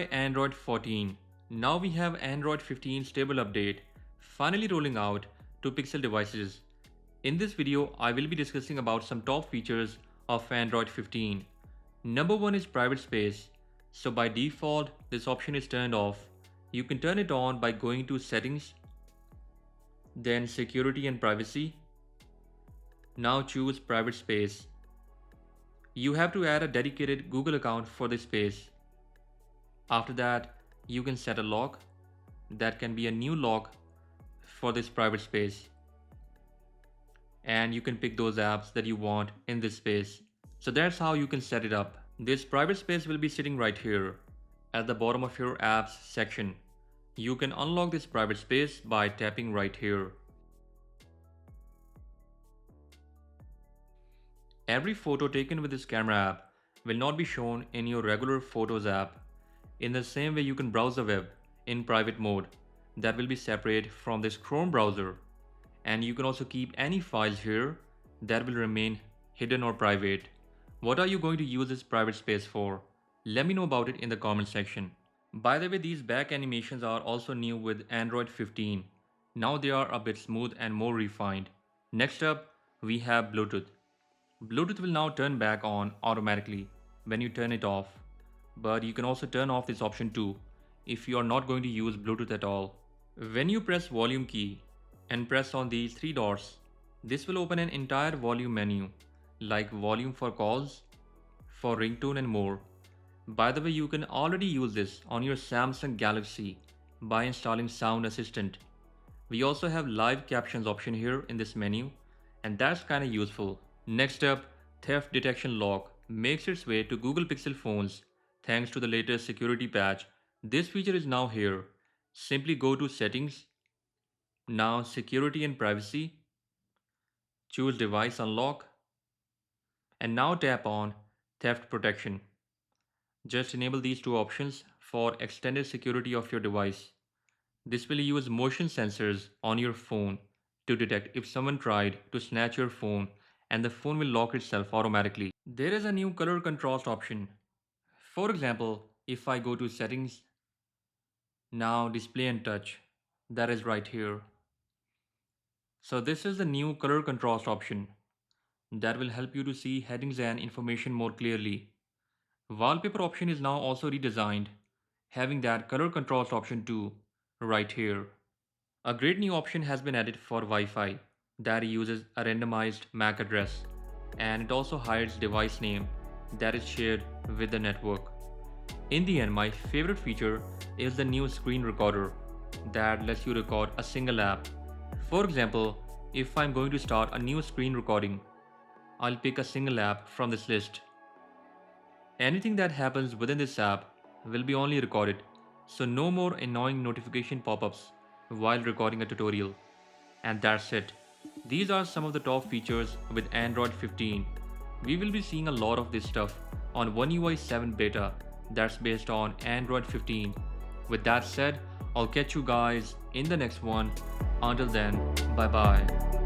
by Android 14. Now we have Android 15 stable update finally rolling out to Pixel devices. In this video, I will be discussing about some top features of Android 15. Number 1 is private space. So by default, this option is turned off. You can turn it on by going to settings, then security and privacy. Now choose private space. You have to add a dedicated Google account for this space. After that, you can set a lock. That can be a new lock for this private space. And you can pick those apps that you want in this space. So that's how you can set it up. This private space will be sitting right here at the bottom of your apps section. You can unlock this private space by tapping right here. Every photo taken with this camera app will not be shown in your regular Photos app. In the same way, you can browse the web in private mode. That will be separate from this Chrome browser. And you can also keep any files here that will remain hidden or private. What are you going to use this private space for? Let me know about it in the comment section. By the way, these back animations are also new with Android 15. Now they are a bit smooth and more refined. Next up, we have Bluetooth. Bluetooth will now turn back on automatically when you turn it off. But you can also turn off this option too if you are not going to use Bluetooth at all. When you press volume key and press on these three dots, this will open an entire volume menu like volume for calls, for ringtone and more. By the way, you can already use this on your Samsung Galaxy by installing Sound Assistant. We also have live captions option here in this menu, and that's kinda useful. Next up, theft detection lock makes its way to Google Pixel phones thanks to the latest security patch. This feature is now here. Simply go to settings, now security and privacy, choose device unlock, and now tap on theft protection. Just enable these two options for extended security of your device. This will use motion sensors on your phone to detect if someone tried to snatch your phone, and the phone will lock itself automatically. There is a new color contrast option. For example, if I go to settings, now display and touch, that is right here. So this is the new color contrast option that will help you to see headings and information more clearly. Wallpaper option is now also redesigned, having that color contrast option too, right here. A great new option has been added for Wi-Fi that uses a randomized MAC address, and it also hides device name that is shared with the network. In the end, my favorite feature is the new screen recorder that lets you record a single app. For example, if I'm going to start a new screen recording, I'll pick a single app from this list. Anything that happens within this app will be only recorded, so no more annoying notification pop-ups while recording a tutorial. And that's it. These are some of the top features with Android 15. We will be seeing a lot of this stuff on One UI 7 beta that's based on Android 15. With that said, I'll catch you guys in the next one. Until then, bye bye.